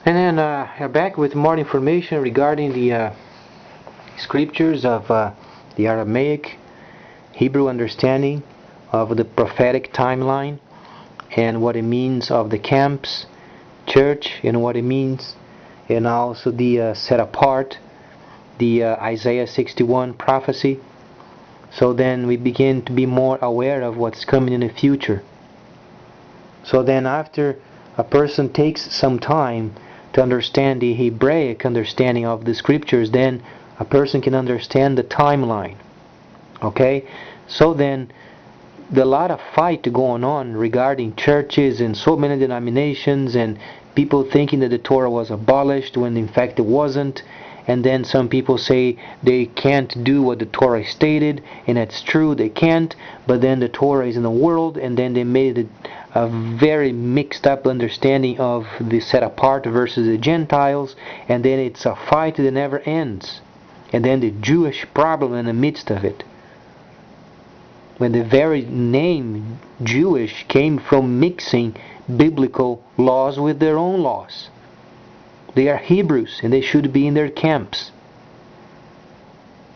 And then back with more information regarding the scriptures of the Aramaic Hebrew understanding of the prophetic timeline and what it means of the camps, church, and what it means, and also the set apart, the Isaiah 61 prophecy. So then we begin to be more aware of what's coming in the future. So then after a person takes some time to understand the Hebraic understanding of the scriptures, then a person can understand the timeline. Okay? So then a lot of fight going on regarding churches and so many denominations and people thinking that the Torah was abolished when in fact it wasn't, and then some people say they can't do what the Torah stated, and that's true, they can't, but then the Torah is in the world, and then they made it a very mixed up understanding of the set apart versus the Gentiles, and then it's a fight that never ends, and then the Jewish problem in the midst of it, when the very name Jewish came from mixing biblical laws with their own laws. They are Hebrews and they should be in their camps.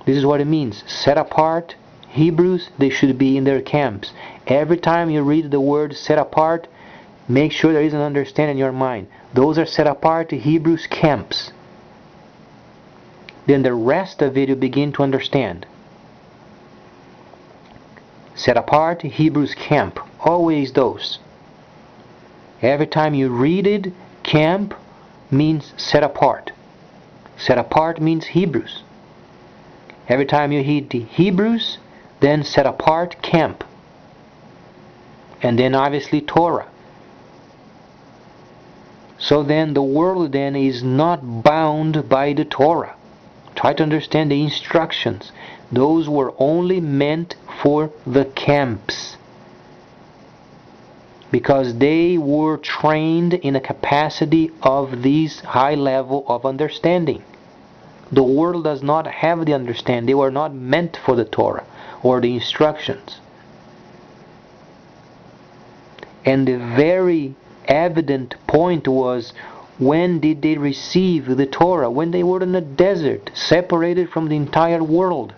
This is what it means. Set apart Hebrews, they should be in their camps. Every time you read the word set apart, make sure there is an understanding in your mind. Those are set apart Hebrews camps. Then the rest of it you begin to understand. Set apart Hebrews camp. Always those. Every time you read it, camp means set apart. Set apart means Hebrews. Every time you read the Hebrews, then set apart camp. And then obviously Torah. So then the world then is not bound by the Torah. Try to understand the instructions. Those were only meant for the camps, because they were trained in a capacity of this high level of understanding. The world does not have the understanding. They were not meant for the Torah or the instructions. And the very evident point was, when did they receive the Torah? When they were in the desert, separated from the entire world.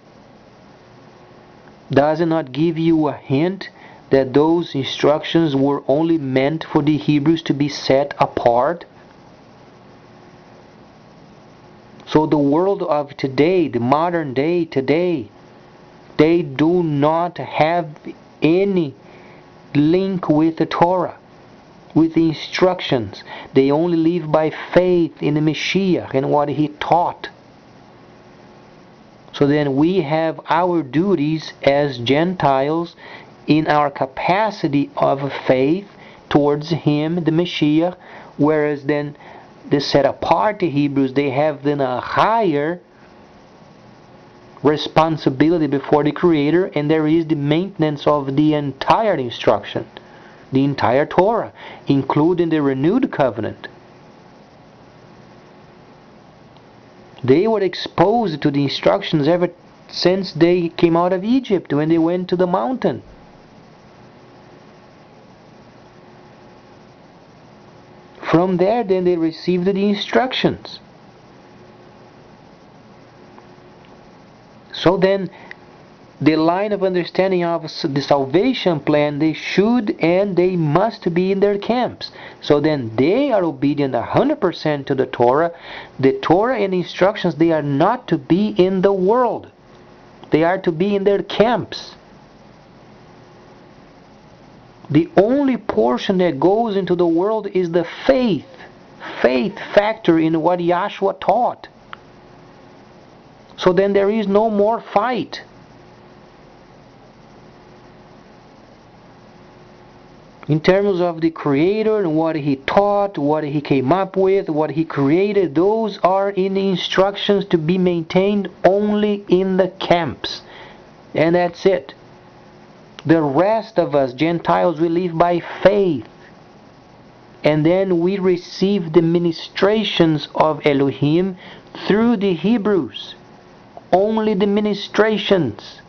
Does it not give you a hint that those instructions were only meant for the Hebrews to be set apart? So the world of today, the modern day today, they do not have any link with the Torah, with the instructions. They only live by faith in the Mashiach and what he taught. So then we have our duties as Gentiles in our capacity of faith towards him, the Mashiach, whereas then the set apart Hebrews, they have then a higher responsibility before the Creator, and there is the maintenance of the entire instruction, the entire Torah, including the renewed covenant. They were exposed to the instructions ever since they came out of Egypt, when they went to the mountain. From there, then they received the instructions. So then, the line of understanding of the salvation plan, they should and they must be in their camps. So then they are obedient 100% to the Torah. The Torah and the instructions, they are not to be in the world. They are to be in their camps. The only portion that goes into the world is the faith factor in what Yahshua taught. So then there is no more fight. In terms of the Creator and what he taught, what he came up with, what he created, those are in the instructions to be maintained only in the camps. And that's it. The rest of us, Gentiles, we live by faith. And then we receive the ministrations of Elohim through the Hebrews. Only the ministrations.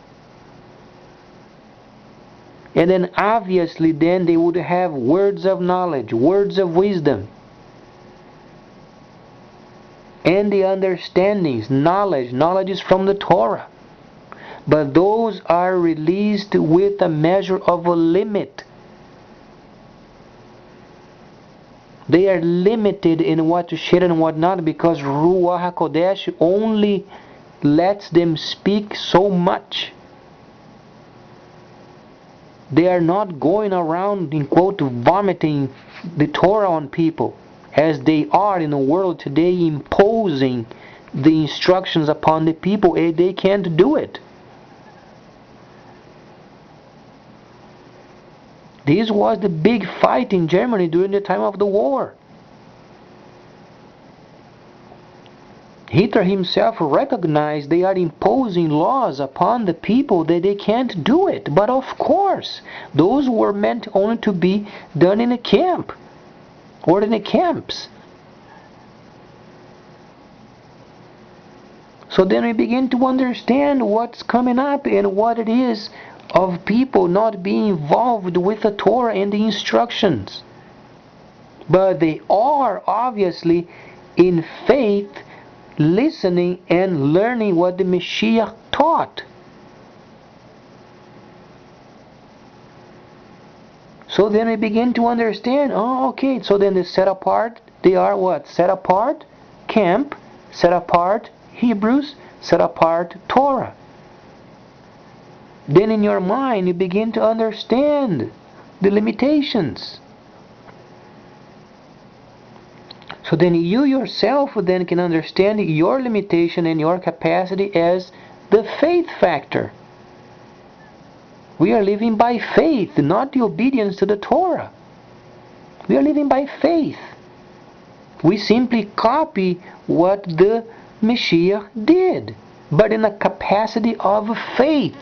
And then obviously then they would have words of knowledge, words of wisdom. and the understandings, knowledge. Knowledge is from the Torah. But those are released with a measure of a limit. They are limited in what to share and what not, because Ruach HaKodesh only lets them speak so much. They are not going around, in quote, vomiting the Torah on people, as they are in the world today, imposing the instructions upon the people. They can't do it. This was the big fight in Germany during the time of the war. Hitler himself recognized they are imposing laws upon the people that they can't do it. But of course, those were meant only to be done in a camp or in the camps. So then we begin to understand what's coming up and what it is of people not being involved with the Torah and the instructions. But they are obviously in faith listening and learning what the Mashiach taught. So then we begin to understand, okay, so then they set apart, they are what? Set apart camp, set apart Hebrews, set apart Torah. Then in your mind you begin to understand the limitations. So then you yourself then can understand your limitation and your capacity as the faith factor. We are living by faith, not the obedience to the Torah. We are living by faith. We simply copy what the Mashiach did, but in a capacity of faith.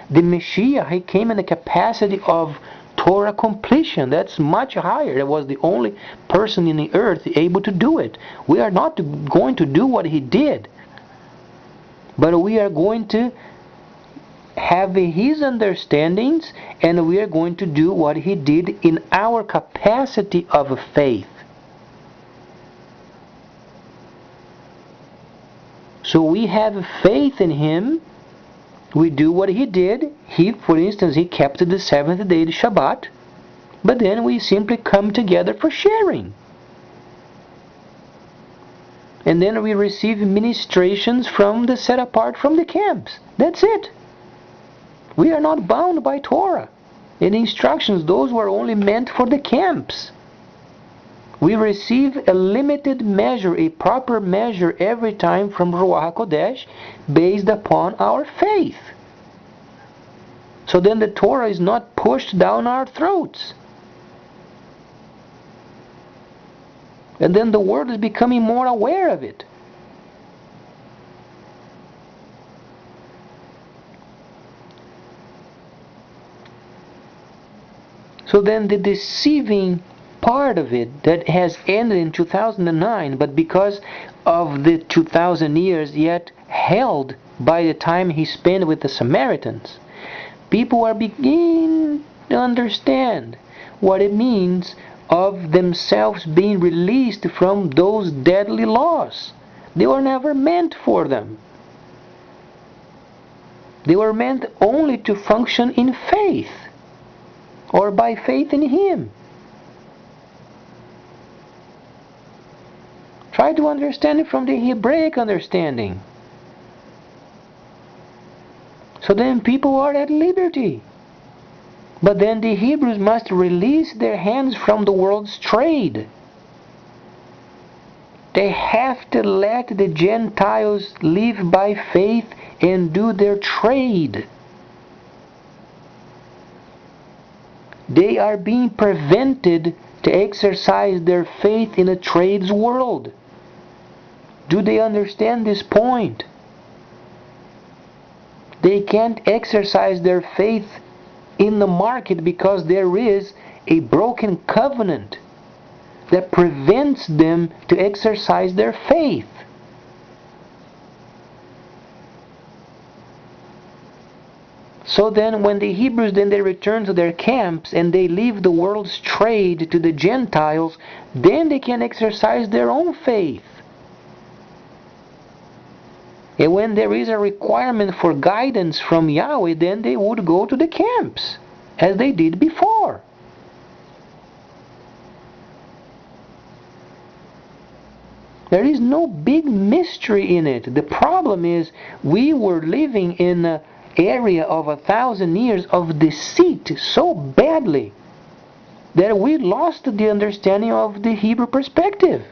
The Mashiach, he came in the capacity of Torah completion. That's much higher. That was the only person in the earth able to do it. We are not going to do what he did, but we are going to have his understandings, and we are going to do what he did in our capacity of faith. So we have faith in him. We do what he did. For instance, he kept the seventh day, the Shabbat. But then we simply come together for sharing. And then we receive ministrations from the set apart from the camps. That's it. We are not bound by Torah. And the instructions, those were only meant for the camps. We receive a limited measure, a proper measure every time from Ruach HaKodesh based upon our faith. So then the Torah is not pushed down our throats. And then the world is becoming more aware of it. So then the deceiving part of it that has ended in 2009, but because of the 2000 years yet held by the time he spent with the Samaritans, people are beginning to understand what it means of themselves being released from those deadly laws. They were never meant for them. They were meant only to function in faith, or by faith in him. Try to understand it from the Hebraic understanding. So then people are at liberty. But then the Hebrews must release their hands from the world's trade. They have to let the Gentiles live by faith and do their trade. They are being prevented to exercise their faith in a trades world. Do they understand this point? They can't exercise their faith in the market because there is a broken covenant that prevents them to exercise their faith. So then when the Hebrews they return to their camps and they leave the world's trade to the Gentiles, then they can exercise their own faith. And when there is a requirement for guidance from Yahweh, then they would go to the camps, as they did before. There is no big mystery in it. The problem is we were living in an area of 1,000 years of deceit so badly that we lost the understanding of the Hebrew perspective.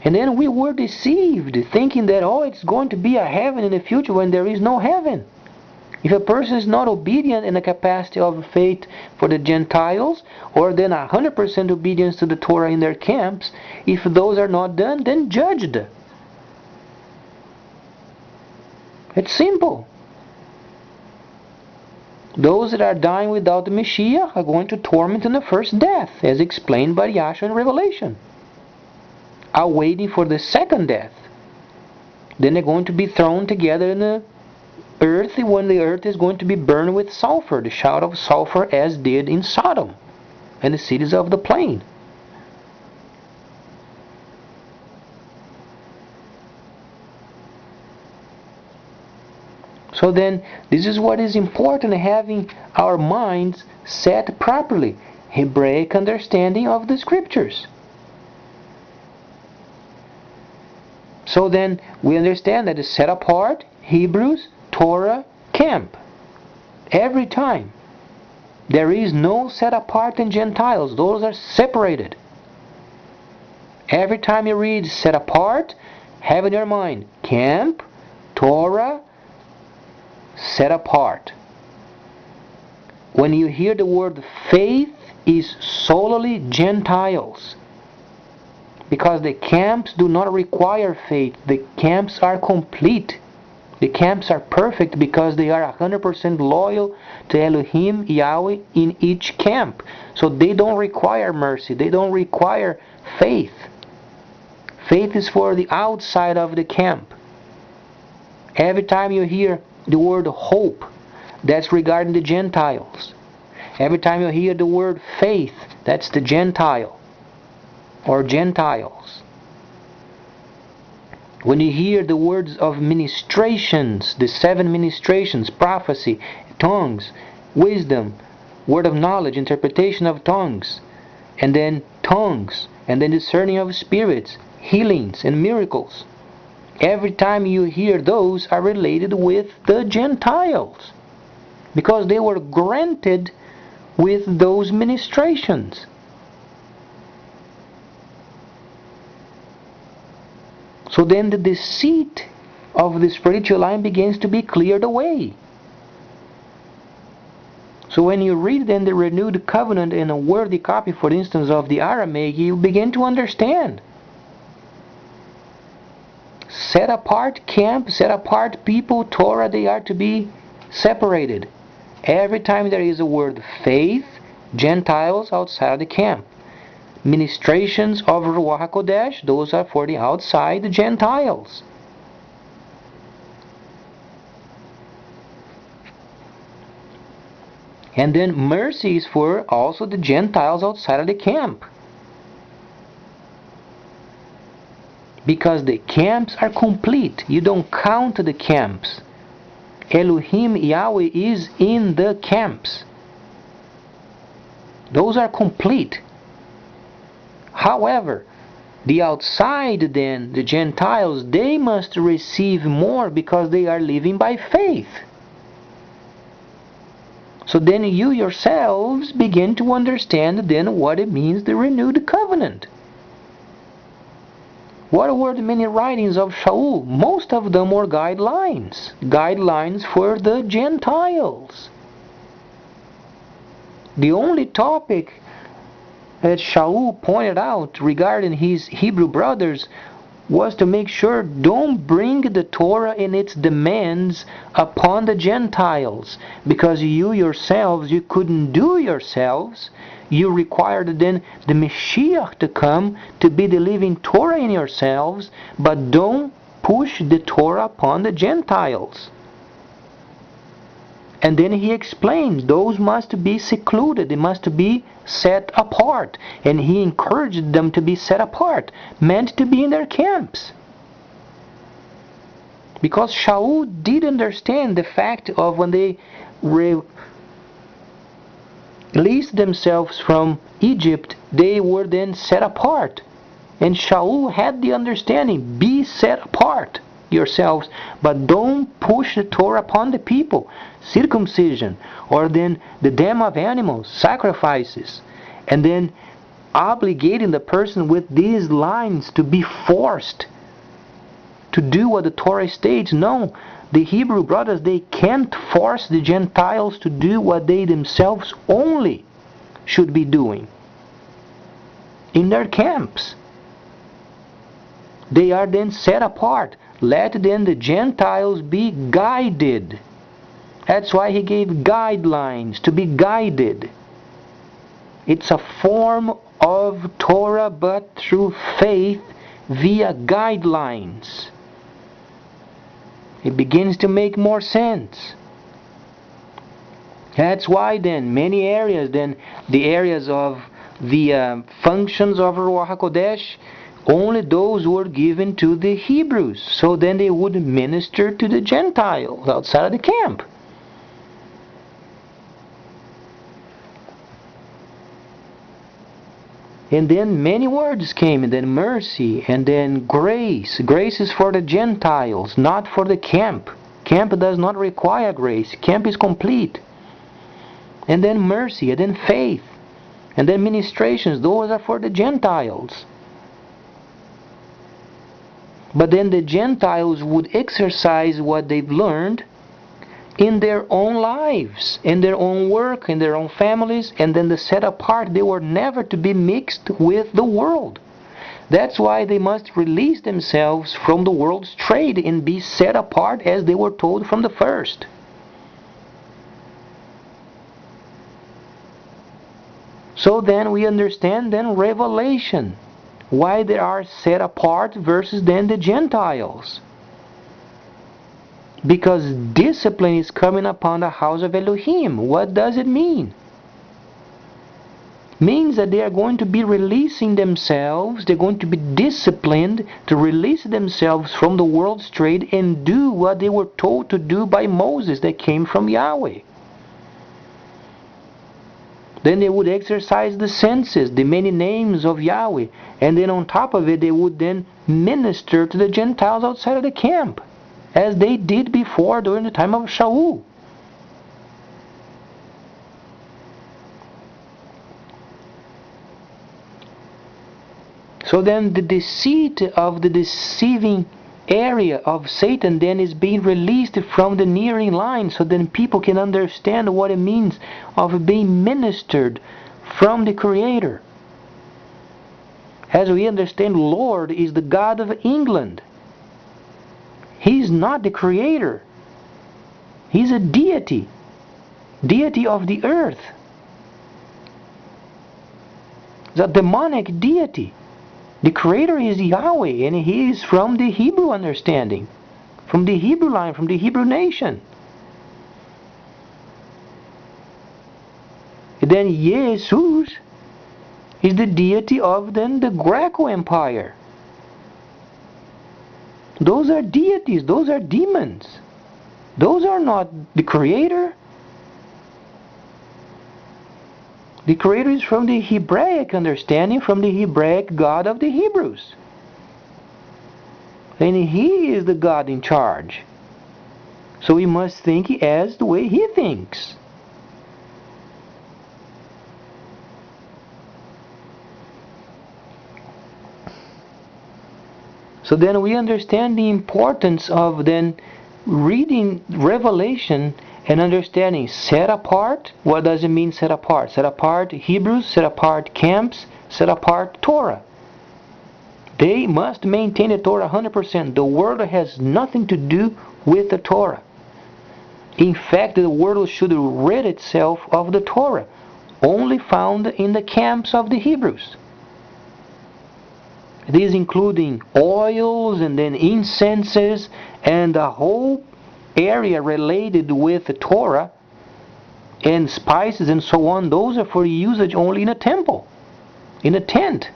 And then we were deceived, thinking that, oh, it's going to be a heaven in the future when there is no heaven. If a person is not obedient in the capacity of faith for the Gentiles, or then 100% obedience to the Torah in their camps, if those are not done, then judged. It's simple. Those that are dying without the Messiah are going to torment in the first death, as explained by Yahshua in Revelation, are waiting for the second death. Then they're going to be thrown together in the earth, when the earth is going to be burned with sulfur, the shout of sulfur, as did in Sodom and the cities of the plain. So then, this is what is important, having our minds set properly. Hebraic understanding of the Scriptures. So then, we understand that it's set apart, Hebrews, Torah, camp. Every time. There is no set apart in Gentiles. Those are separated. Every time you read set apart, have in your mind camp, Torah, set apart. When you hear the word faith, is solely Gentiles. Because the camps do not require faith. The camps are complete. The camps are perfect because they are 100% loyal to Elohim, Yahweh, in each camp. So they don't require mercy. They don't require faith. Faith is for the outside of the camp. Every time you hear the word hope, that's regarding the Gentiles. Every time you hear the word faith, that's the Gentile or Gentiles. When you hear the words of ministrations, the 7 ministrations, prophecy, tongues, wisdom, word of knowledge, interpretation of tongues, and then discerning of spirits, healings and miracles, every time you hear those are related with the Gentiles, because they were granted with those ministrations. So then the deceit of the spiritual line begins to be cleared away. So when you read then the renewed covenant in a worthy copy, for instance, of the Aramaic, you begin to understand. Set apart camp, set apart people, Torah, they are to be separated. Every time there is a word faith, Gentiles outside the camp. Ministrations of Ruach HaKodesh, those are for the outside Gentiles. And then mercy is for also the Gentiles outside of the camp. Because the camps are complete. You don't count the camps. Elohim, Yahweh, is in the camps. Those are complete. However, the outside then, the Gentiles, they must receive more because they are living by faith. So then you yourselves begin to understand then what it means, the renewed covenant. What were the many writings of Shaul? Most of them were guidelines. Guidelines for the Gentiles. The only topic that Shaul pointed out regarding his Hebrew brothers was to make sure don't bring the Torah and its demands upon the Gentiles, because you yourselves, you couldn't do yourselves. You required then the Mashiach to come to be the living Torah in yourselves, but don't push the Torah upon the Gentiles. And then he explains those must be secluded, they must be set apart. And he encouraged them to be set apart, meant to be in their camps. Because Shaul did understand the fact of when they released themselves from Egypt, they were then set apart. And Shaul had the understanding, be set apart yourselves, but don't push the Torah upon the people. Circumcision, or then the dam of animals, sacrifices, and then obligating the person with these lines to be forced to do what the Torah states. No, the Hebrew brothers, they can't force the Gentiles to do what they themselves only should be doing in their camps. They are then set apart. Let then the Gentiles be guided. That's why he gave guidelines, to be guided. It's a form of Torah, but through faith via guidelines. It begins to make more sense. That's why then many areas, then the areas of the functions of Ruach HaKodesh, only those were given to the Hebrews. So then they would minister to the Gentiles outside of the camp. And then many words came, and then mercy, and then grace. Grace is for the Gentiles, not for the camp. Camp does not require grace. Camp is complete. And then mercy, and then faith, and then ministrations. Those are for the Gentiles. But then the Gentiles would exercise what they've learned in their own lives, in their own work, in their own families, and then the set apart, they were never to be mixed with the world. That's why they must release themselves from the world's trade and be set apart as they were told from the first. So then we understand then revelation, why they are set apart versus then the Gentiles. Because discipline is coming upon the house of Elohim. What does it mean? Means that they are going to be releasing themselves, they're going to be disciplined to release themselves from the world's trade and do what they were told to do by Moses that came from Yahweh. Then they would exercise the senses, the many names of Yahweh, and then on top of it they would then minister to the Gentiles outside of the camp, as they did before during the time of Shaul. So then the deceit of the deceiving area of Satan then is being released from the nearing line, so then people can understand what it means of being ministered from the Creator. As we understand, Lord is the God of England. He's not the Creator. He's a deity. Deity of the earth. The demonic deity. The Creator is Yahweh, and He is from the Hebrew understanding, from the Hebrew line, from the Hebrew nation. And then Jesus is the deity of then the Greco Empire. Those are deities, those are demons. Those are not the Creator. The Creator is from the Hebraic understanding, from the Hebraic God of the Hebrews. And He is the God in charge. So we must think as the way He thinks. So then we understand the importance of then reading Revelation and understanding set apart. What does it mean set apart? Set apart Hebrews, set apart camps, set apart Torah. They must maintain the Torah 100%. The world has nothing to do with the Torah. In fact, the world should rid itself of the Torah, only found in the camps of the Hebrews. These including oils and then incenses and the whole area related with the Torah and spices and so on, those are for usage only in a temple, in a tent.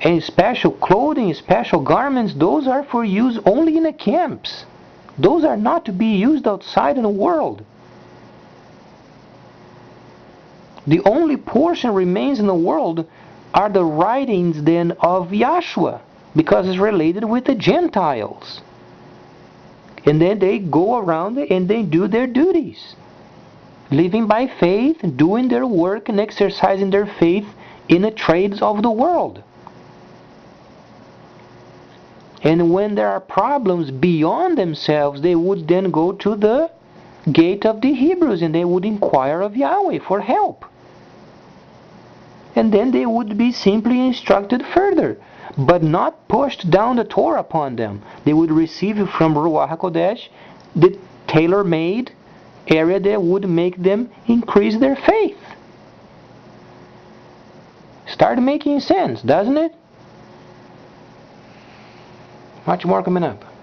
And special clothing, special garments, those are for use only in the camps. Those are not to be used outside in the world. The only portion remains in the world are the writings then of Yahshua, because it's related with the Gentiles. And then they go around and they do their duties, living by faith, doing their work and exercising their faith in the trades of the world. And when there are problems beyond themselves, they would then go to the gate of the Hebrews and they would inquire of Yahweh for help. And then they would be simply instructed further, but not pushed down the Torah upon them. They would receive from Ruach HaKodesh the tailor-made area that would make them increase their faith. Start making sense, doesn't it? Much more coming up.